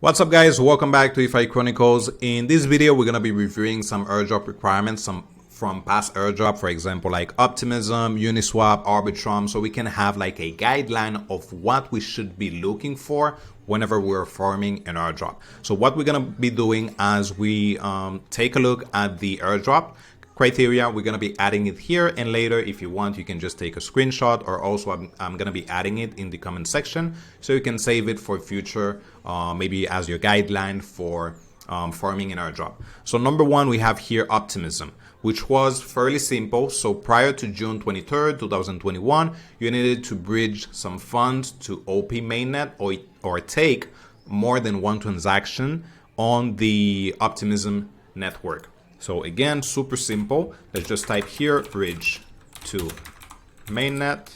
What's up guys, welcome back to DeFi Chronicles. In this video we're going to be reviewing some airdrop requirements from past airdrop, for example like Optimism, Uniswap, Arbitrum, so we can have like a guideline of what we should be looking for whenever we're farming an airdrop. So what we're going to be doing as we take a look at the airdrop criteria, we're going to be adding it here, and later if you want you can just take a screenshot, or also I'm going to be adding it in the comment section so you can save it for future, maybe as your guideline for farming an airdrop. So number one, we have here Optimism, which was fairly simple. So prior to June 23rd, 2021, you needed to bridge some funds to OP mainnet or take more than one transaction on the Optimism network. So again, super simple. Let's just type here bridge to mainnet.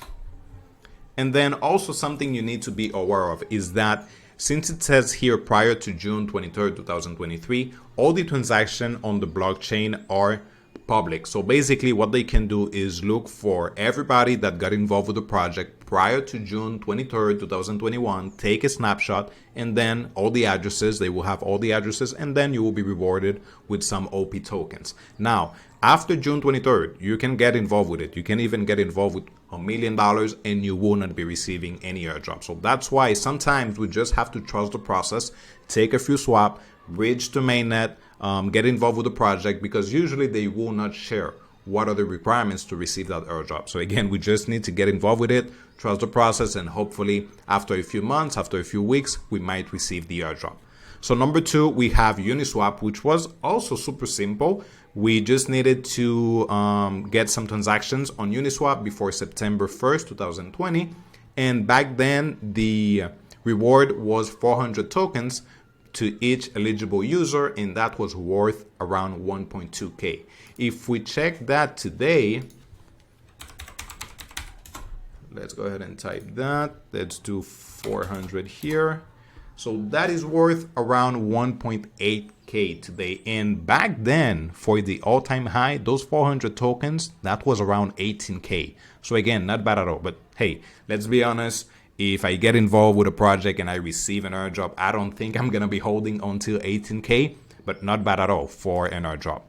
And then also something you need to be aware of is that since it says here prior to June 23rd, 2023, all the transactions on the blockchain are public. So basically what they can do is look for everybody that got involved with the project prior to June 23rd, 2021, take a snapshot, and then all the addresses, they will have all the addresses, and then you will be rewarded with some OP tokens. Now, after June 23rd, you can get involved with it. You can even get involved with $1 million and you will not be receiving any airdrop. So that's why sometimes we just have to trust the process, take a few swap, bridge to mainnet, get involved with the project, because usually they will not share what are the requirements to receive that airdrop. So again, we just need to get involved with it, trust the process, and hopefully after a few months, after a few weeks, we might receive the airdrop. So number two, we have Uniswap, which was also super simple. We just needed to get some transactions on Uniswap before September 1st, 2020. And back then, the reward was 400 tokens to each eligible user, and that was worth around 1.2K. If we check that today, let's go ahead and type that. Let's do 400 here. So that is worth around 1.8K today. And back then, for the all-time high, those 400 tokens, that was around 18K. So again, not bad at all. But hey, let's be honest. If I get involved with a project and I receive an airdrop, I don't think I'm going to be holding until 18K, but not bad at all for an airdrop.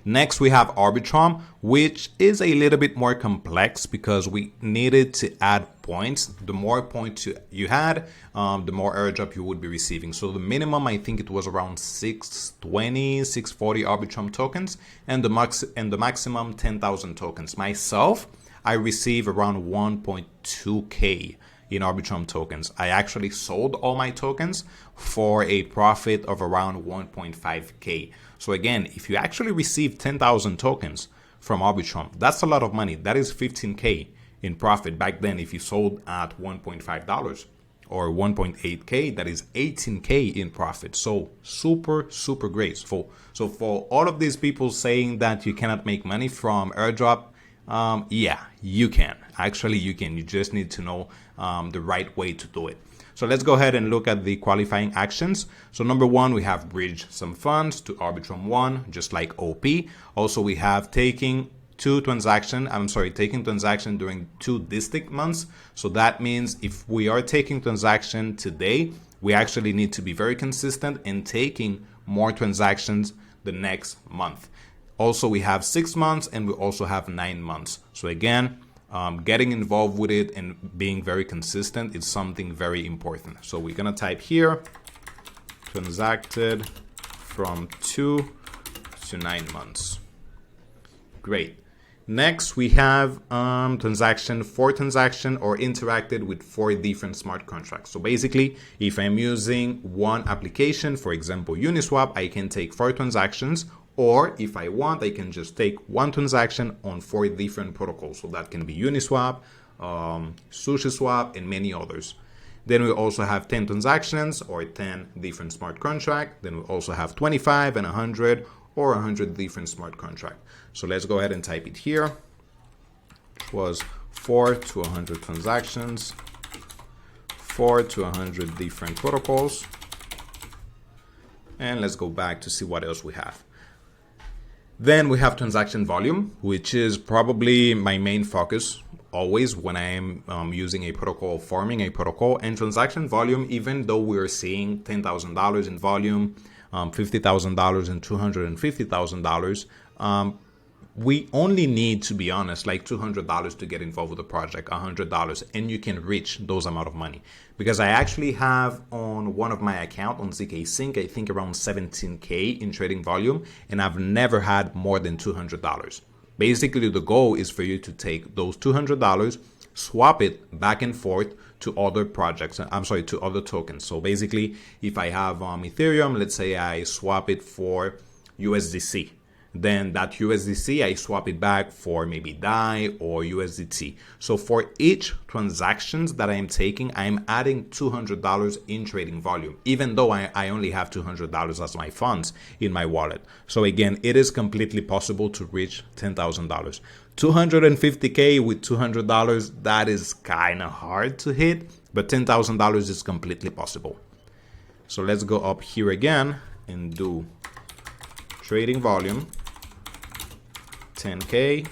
Next, we have Arbitrum, which is a little bit more complex because we needed to add points. The more points you had, the more airdrop you would be receiving. So the minimum, I think it was around 620, 640 Arbitrum tokens, and the maximum 10,000 tokens. Myself, I receive around 1.2K in Arbitrum tokens. I actually sold all my tokens for a profit of around 1.5K. So again, if you actually receive 10,000 tokens from Arbitrum, that's a lot of money. That is 15K in profit. Back then, if you sold at $1.5 or 1.8K, that is 18K in profit. So super, super great. So for all of these people saying that you cannot make money from airdrop, yeah, you can. Actually, you can. You just need to know the right way to do it. So let's go ahead and look at the qualifying actions. So number one, we have bridge some funds to Arbitrum 1, just like OP. Also, we have taking transaction during 2 distinct months. So that means if we are taking transaction today, we actually need to be very consistent in taking more transactions the next month. Also, we have 6 months and we also have 9 months. So again, getting involved with it and being very consistent is something very important. So we're going to type here, transacted from 2 to 9 months. Great. Next, we have transaction or interacted with 4 different smart contracts. So basically, if I'm using one application, for example, Uniswap, I can take 4 transactions. Or if I want, I can just take 1 transaction on 4 different protocols. So that can be Uniswap, SushiSwap, and many others. Then we also have 10 transactions or 10 different smart contracts. Then we also have 25 and 100 or 100 different smart contracts. So let's go ahead and type it here. It was 4 to 100 transactions, 4 to 100 different protocols. And let's go back to see what else we have. Then we have transaction volume, which is probably my main focus always when I am using a protocol, forming a protocol. And transaction volume, even though we're seeing $10,000 in volume, $50,000 and $250,000, we only need, to be honest, like $200 to get involved with the project, $100, and you can reach those amount of money. Because I actually have on one of my account on ZK Sync, I think around 17K in trading volume, and I've never had more than $200. Basically, the goal is for you to take those $200, swap it back and forth to other projects. To other tokens. So basically, if I have Ethereum, let's say I swap it for USDC. Then that USDC, I swap it back for maybe DAI or USDT. So for each transactions that I am taking, I'm adding $200 in trading volume, even though I only have $200 as my funds in my wallet. So again, it is completely possible to reach $10,000. 250K with $200, that is kind of hard to hit, but $10,000 is completely possible. So let's go up here again and do trading volume. 10K,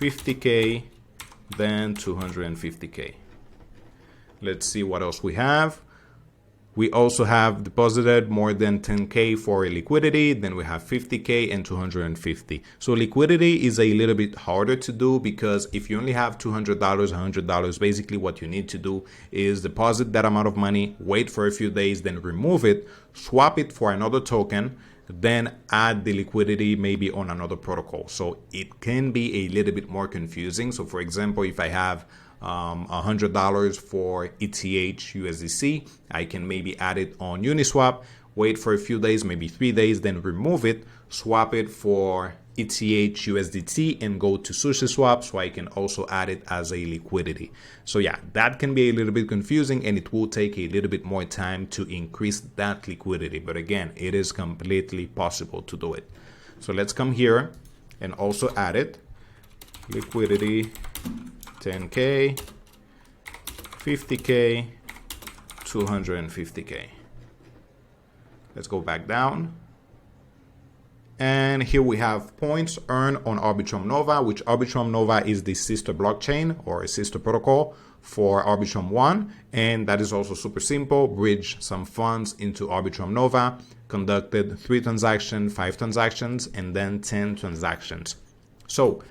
50K, then 250K. Let's see what else we have. We also have deposited more than 10K for liquidity. Then we have 50K and 250. So liquidity is a little bit harder to do because if you only have $200, $100, basically what you need to do is deposit that amount of money, wait for a few days, then remove it, swap it for another token, then add the liquidity maybe on another protocol. So it can be a little bit more confusing. So for example, if I have $100 for ETH USDC, I can maybe add it on Uniswap, wait for a few days, maybe 3 days, then remove it, swap it for ETH USDT and go to SushiSwap, so I can also add it as a liquidity. So yeah, that can be a little bit confusing and it will take a little bit more time to increase that liquidity. But again, it is completely possible to do it. So let's come here and also add it. Liquidity 10K, 50K, 250K. Let's go back down. And here we have points earned on Arbitrum Nova, which Arbitrum Nova is the sister blockchain or a sister protocol for Arbitrum One. And that is also super simple. Bridge some funds into Arbitrum Nova, conducted 3 transactions, 5 transactions, and then 10 transactions. So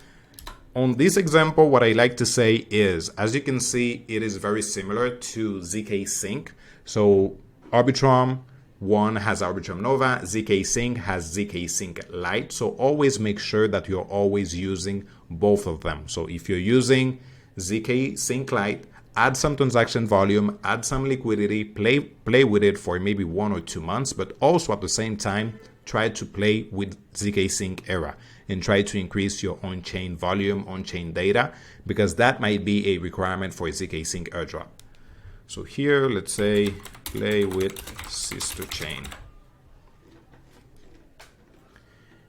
on this example, what I like to say is, as you can see, it is very similar to ZK Sync. So Arbitrum One has Arbitrum Nova, ZK Sync has ZK Sync Lite. So always make sure that you're always using both of them. So if you're using ZK Sync Lite, add some transaction volume, add some liquidity, play with it for maybe 1 or 2 months, but also at the same time, try to play with ZK Sync Era and try to increase your on-chain volume, on-chain data, because that might be a requirement for ZK Sync airdrop. So here, let's say, play with sister chain.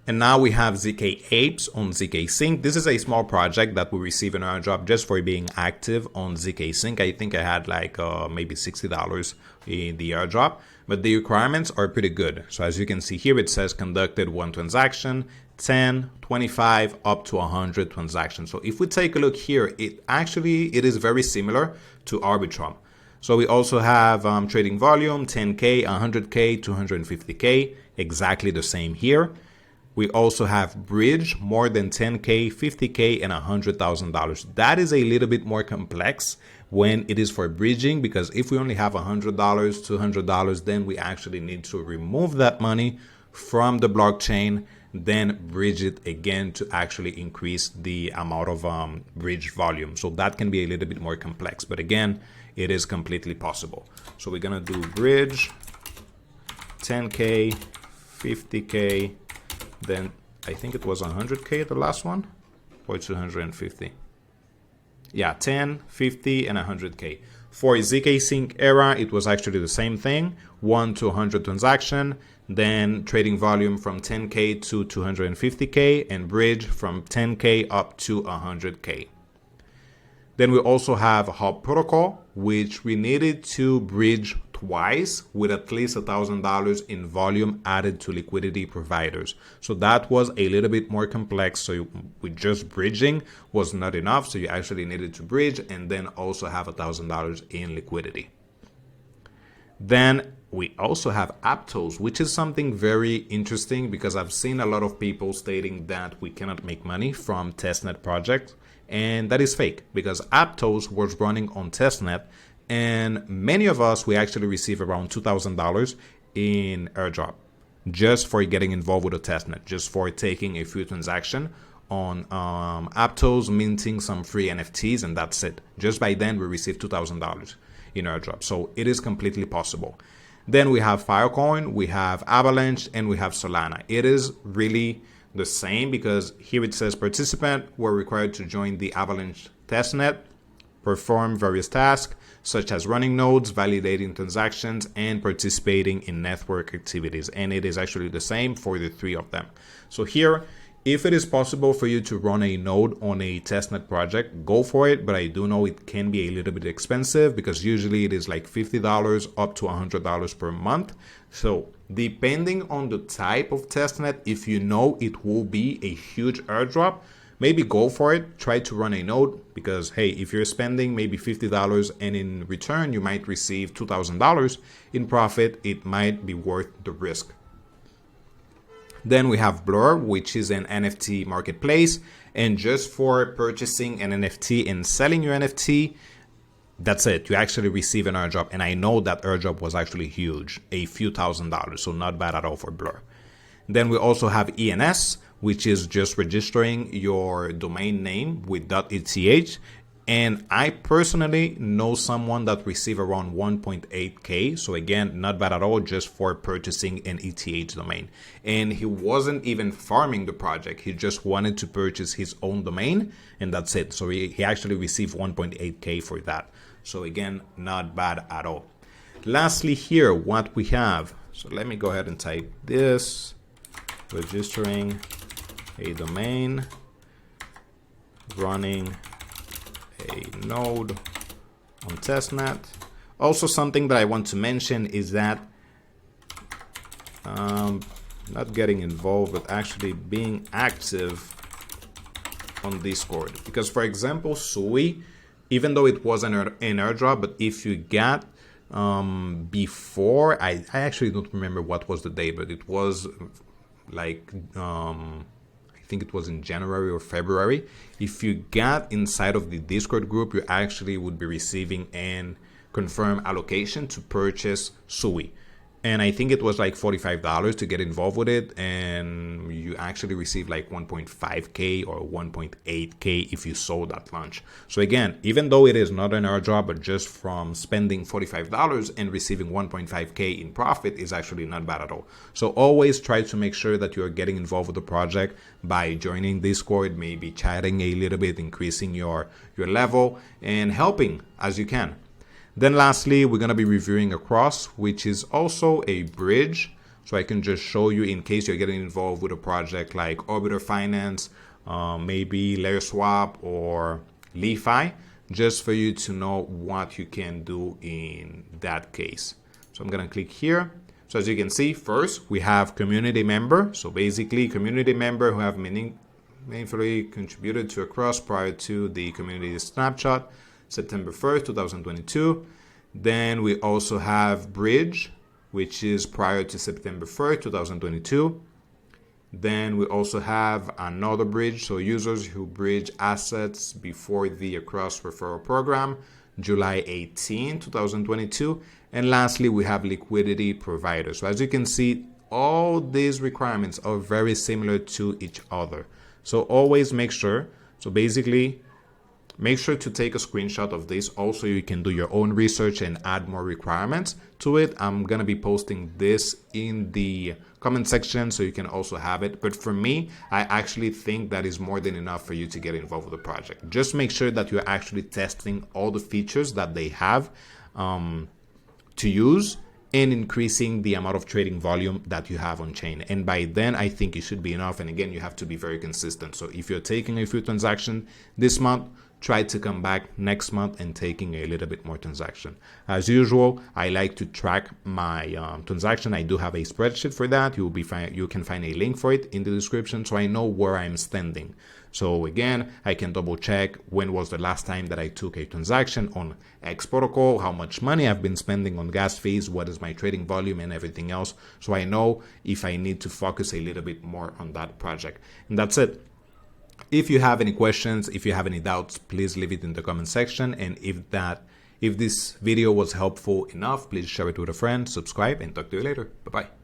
And now we have ZK Apes on ZK Sync. This is a small project that we receive an airdrop just for being active on ZK Sync. I think I had like maybe $60 in the airdrop, but the requirements are pretty good. So as you can see here, it says conducted 1 transaction, 10, 25, up to 100 transactions. So if we take a look here, it is very similar to Arbitrum. So we also have trading volume, 10K, 100K, 250K, exactly the same here. We also have bridge, more than 10K, 50K, and $100,000. That is a little bit more complex when it is for bridging, because if we only have $100, $200, then we actually need to remove that money from the blockchain, then bridge it again to actually increase the amount of bridge volume. So that can be a little bit more complex, but again, it is completely possible. So we're gonna do bridge, 10K, 50K, then I think it was 100K the last one, or 250. Yeah, 10, 50, and 100K. For ZK Sync Era, it was actually the same thing, 1 to 100 transaction, then trading volume from 10K to 250K, and bridge from 10K up to 100K. Then we also have Hub Protocol, which we needed to bridge twice with at least $1,000 in volume added to liquidity providers. So that was a little bit more complex. So with just bridging was not enough. So you actually needed to bridge and then also have $1,000 in liquidity. Then we also have Aptos, which is something very interesting because I've seen a lot of people stating that we cannot make money from testnet projects, and that is fake because Aptos was running on testnet, and many of us, we actually receive around $2,000 in airdrop just for getting involved with a testnet, just for taking a few transactions on Aptos, minting some free NFTs, and that's it. Just by then we received $2,000 in airdrop. So it is completely possible. Then we have Filecoin, we have Avalanche, and we have Solana. It is really the same because here it says participant were required to join the Avalanche testnet, perform various tasks such as running nodes, validating transactions, and participating in network activities. And it is actually the same for the three of them. So here, if it is possible for you to run a node on a testnet project, go for it. But I do know it can be a little bit expensive because usually it is like $50 up to $100 per month. So depending on the type of testnet, if you know it will be a huge airdrop, maybe go for it. Try to run a node because, hey, if you're spending maybe $50 and in return you might receive $2,000 in profit, it might be worth the risk. Then we have Blur, which is an NFT marketplace. And just for purchasing an NFT and selling your NFT, that's it. You actually receive an airdrop. And I know that airdrop was actually huge, a few $1,000s. So not bad at all for Blur. Then we also have ENS, which is just registering your domain name with .eth. And I personally know someone that received around 1.8K. So again, not bad at all, just for purchasing an ETH domain. And he wasn't even farming the project. He just wanted to purchase his own domain and that's it. So he actually received 1.8K for that. So again, not bad at all. Lastly here, what we have. So let me go ahead and type this. Registering a domain, running a node on testnet. Also, something that I want to mention is that not getting involved, but actually being active on Discord. Because, for example, Sui, even though it was an airdrop, but if you got before, I actually don't remember what was the date, but it was like I think it was in January or February. If you got inside of the Discord group, you actually would be receiving an confirmed allocation to purchase Sui. And I think it was like $45 to get involved with it. And you actually receive like 1.5K or 1.8K if you sold at launch. So again, even though it is not an airdrop, but just from spending $45 and receiving 1.5K in profit is actually not bad at all. So always try to make sure that you're getting involved with the project by joining Discord, maybe chatting a little bit, increasing your level and helping as you can. Then lastly, we're going to be reviewing Across, which is also a bridge. So I can just show you in case you're getting involved with a project like Orbiter Finance, maybe Layer Swap or LeFi, just for you to know what you can do in that case. So I'm going to click here. So as you can see, first we have community member. So basically community member who have meaningfully contributed to Across prior to the community snapshot. September 1st, 2022. Then we also have Bridge, which is prior to September 1st, 2022. Then we also have another bridge, so users who bridge assets before the Across referral program, July 18, 2022. And lastly, we have liquidity providers. So as you can see, all these requirements are very similar to each other. So always make sure, so basically, make sure to take a screenshot of this. Also, you can do your own research and add more requirements to it. I'm going to be posting this in the comment section so you can also have it. But for me, I actually think that is more than enough for you to get involved with the project. Just make sure that you're actually testing all the features that they have to use and increasing the amount of trading volume that you have on chain. And by then, I think it should be enough. And again, you have to be very consistent. So if you're taking a few transactions this month, try to come back next month and taking a little bit more transaction. As usual, I like to track my transaction. I do have a spreadsheet for that. You can find a link for it in the description, so I know where I'm standing. So again, I can double check when was the last time that I took a transaction on X protocol, how much money I've been spending on gas fees, what is my trading volume and everything else. So I know if I need to focus a little bit more on that project. And that's it. If you have any questions, if you have any doubts, please leave it in the comment section. And if this video was helpful enough, please share it with a friend, subscribe, and talk to you later. Bye-bye.